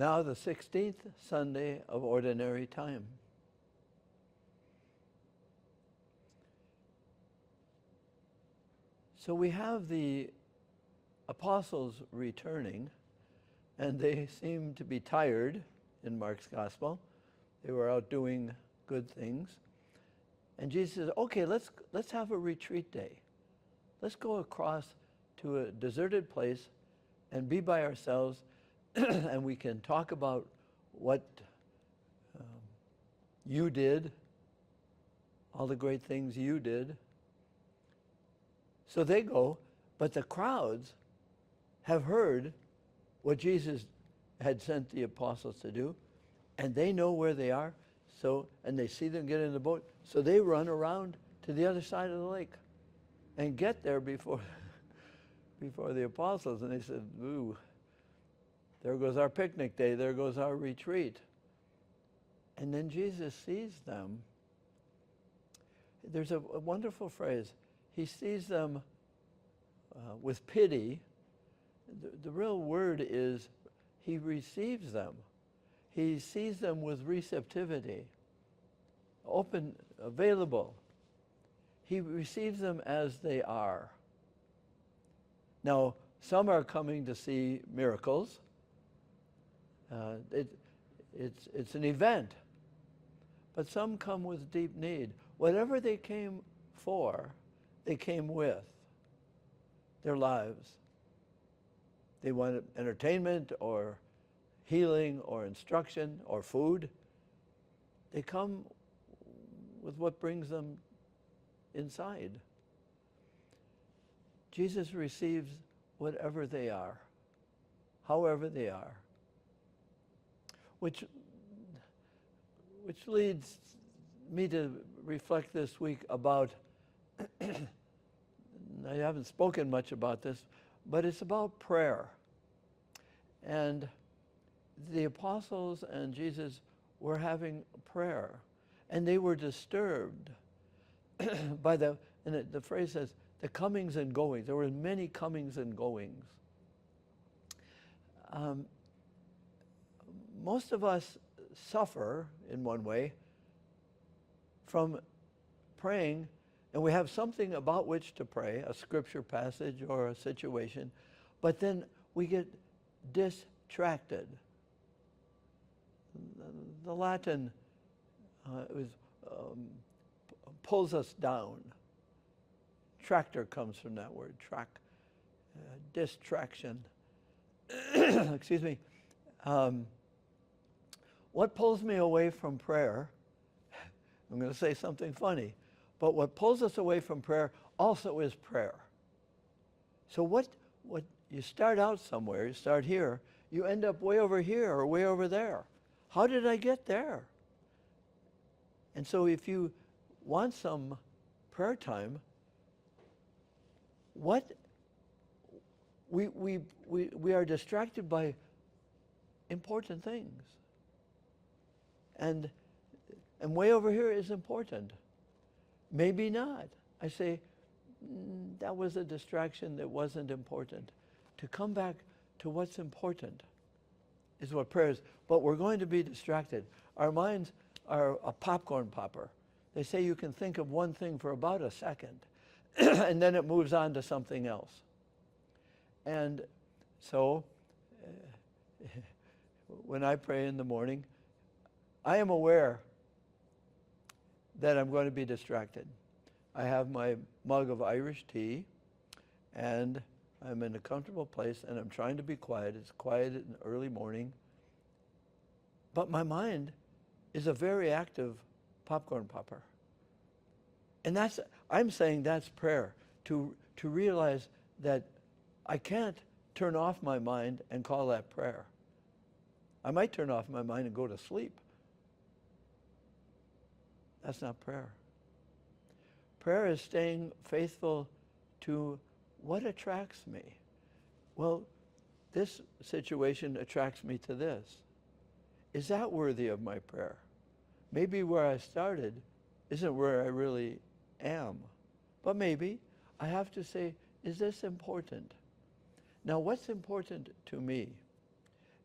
Now the 16th Sunday of Ordinary Time. So we have the apostles returning, and they seem to be tired in Mark's Gospel. They were out doing good things. And Jesus says, okay, let's have a retreat day. Let's go across to a deserted place and be by ourselves, and we can talk about what you did, all the great things you did. So they go, but the crowds have heard what Jesus had sent the apostles to do, and they know where they are, and they see them get in the boat, so they run around to the other side of the lake and get there before the apostles. And they said, ooh, there goes our picnic day, there goes our retreat. And then Jesus sees them. There's a wonderful phrase. He sees them with pity. The real word is he receives them. He sees them with receptivity, open, available. He receives them as they are. Now, some are coming to see miracles. It's an event. But some come with deep need. Whatever they came for, they came with their lives. They wanted entertainment or healing or instruction or food. They come with what brings them inside. Jesus receives whatever they are, however they are, which leads me to reflect this week about, I haven't spoken much about this, but it's about prayer. And the apostles and Jesus were having prayer, and they were disturbed by the phrase says, the comings and goings. There were many comings and goings. Most of us suffer, in one way, from praying, and we have something about which to pray, a scripture passage or a situation, but then we get distracted. The Latin pulls us down. Tractor comes from that word, distraction. Excuse me. What pulls me away from prayer, I'm going to say something funny, but what pulls us away from prayer also is prayer. So what you start out somewhere, you start here, you end up way over here or way over there. How did I get there? And so if you want some prayer time, we are distracted by important things. And way over here is important. Maybe not. I say, that was a distraction that wasn't important. To come back to what's important is what prayer is. But we're going to be distracted. Our minds are a popcorn popper. They say you can think of one thing for about a second, and then it moves on to something else. And so, when I pray in the morning, I am aware that I'm going to be distracted. I have my mug of Irish tea, and I'm in a comfortable place, and I'm trying to be quiet. It's quiet in the early morning. But my mind is a very active popcorn popper. And I'm saying that's prayer, to realize that I can't turn off my mind and call that prayer. I might turn off my mind and go to sleep. That's not prayer. Prayer is staying faithful to what attracts me. Well, this situation attracts me to this. Is that worthy of my prayer? Maybe where I started isn't where I really am. But maybe I have to say, is this important? Now, what's important to me?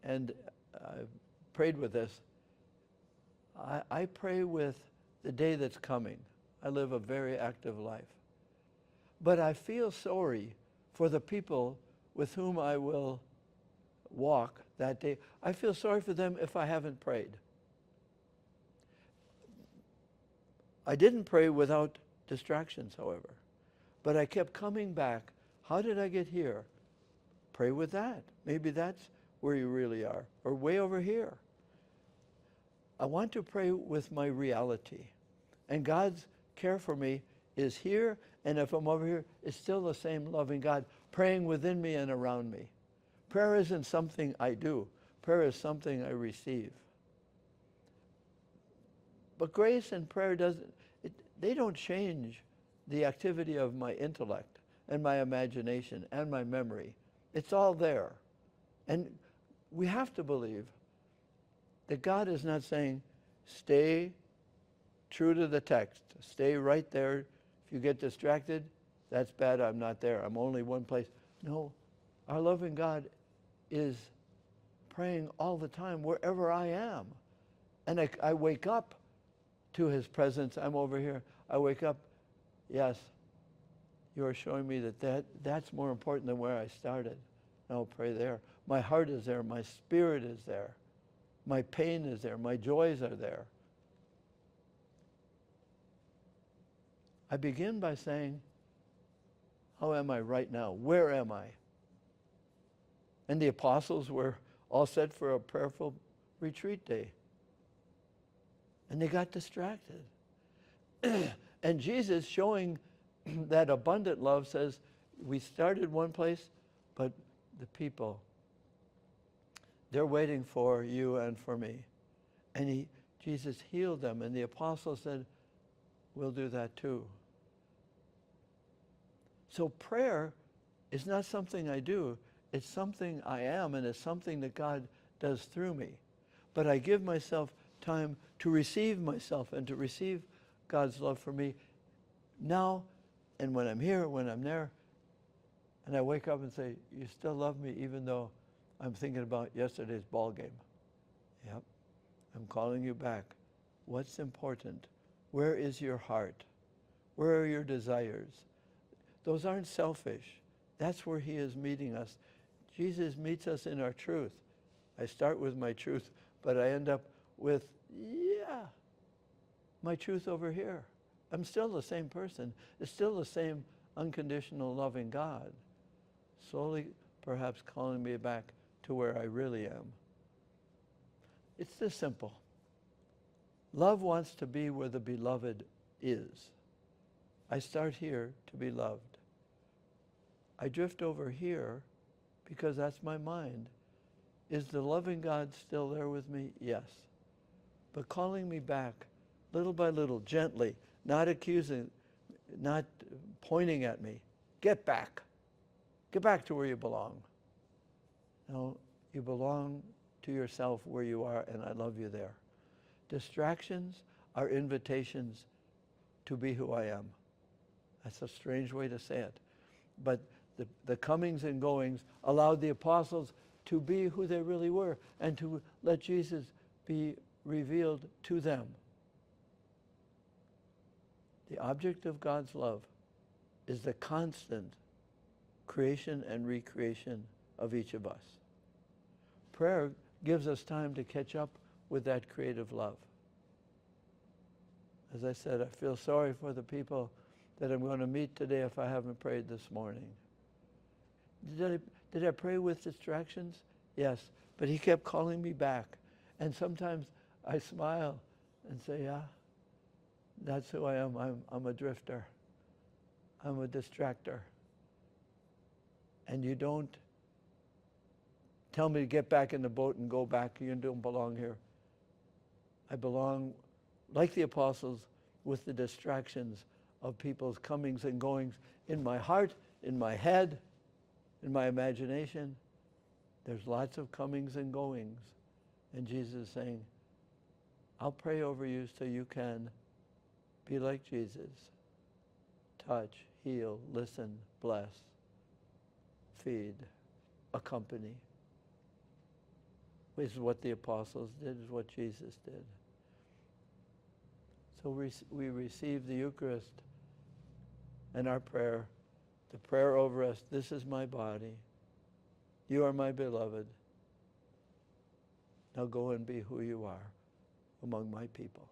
And I've prayed with this. I pray with the day that's coming. I live a very active life. But I feel sorry for the people with whom I will walk that day. I feel sorry for them if I haven't prayed. I didn't pray without distractions, however. But I kept coming back. How did I get here? Pray with that. Maybe that's where you really are. Or way over here. I want to pray with my reality. And God's care for me is here, and if I'm over here, it's still the same loving God praying within me and around me. Prayer isn't something I do. Prayer is something I receive. But grace and prayer they don't change the activity of my intellect and my imagination and my memory. It's all there. And we have to believe that God is not saying, stay true to the text. Stay right there. If you get distracted, that's bad. I'm not there. I'm only one place. No, our loving God is praying all the time wherever I am. And I wake up to his presence. I'm over here. I wake up. Yes, you are showing me that's more important than where I started. I'll pray there. My heart is there. My spirit is there. My pain is there. My joys are there. I begin by saying, how am I right now? Where am I? And the apostles were all set for a prayerful retreat day. And they got distracted. And Jesus, showing that abundant love, says, we started one place, but the people, they're waiting for you and for me. And Jesus healed them, and the apostles said, we'll do that too. So prayer is not something I do. It's something I am, and it's something that God does through me. But I give myself time to receive myself and to receive God's love for me now, and when I'm here, when I'm there. And I wake up and say, you still love me even though I'm thinking about yesterday's ball game. Yep, I'm calling you back. What's important? Where is your heart? Where are your desires? Those aren't selfish. That's where he is meeting us. Jesus meets us in our truth. I start with my truth, but I end up with, my truth over here. I'm still the same person. It's still the same unconditional loving God. Slowly, perhaps calling me back to where I really am. It's this simple. Love wants to be where the beloved is. I start here to be loved. I drift over here because that's my mind. Is the loving God still there with me? Yes. But calling me back little by little, gently, not accusing, not pointing at me. Get back. Get back to where you belong. No, you belong to yourself where you are, and I love you there. Distractions are invitations to be who I am. That's a strange way to say it. But the comings and goings allowed the apostles to be who they really were and to let Jesus be revealed to them. The object of God's love is the constant creation and recreation of each of us. Prayer gives us time to catch up with that creative love. As I said, I feel sorry for the people that I'm going to meet today if I haven't prayed this morning. Did I pray with distractions? Yes, but he kept calling me back. And sometimes I smile and say, yeah, that's who I am. I'm a drifter. I'm a distractor. And you don't tell me to get back in the boat and go back. You don't belong here. I belong, like the apostles, with the distractions of people's comings and goings in my heart, in my head, in my imagination. There's lots of comings and goings. And Jesus is saying, I'll pray over you so you can be like Jesus. Touch, heal, listen, bless, feed, accompany. This is what the apostles did, is what Jesus did. So we receive the Eucharist and our prayer, the prayer over us, this is my body. You are my beloved. Now go and be who you are among my people.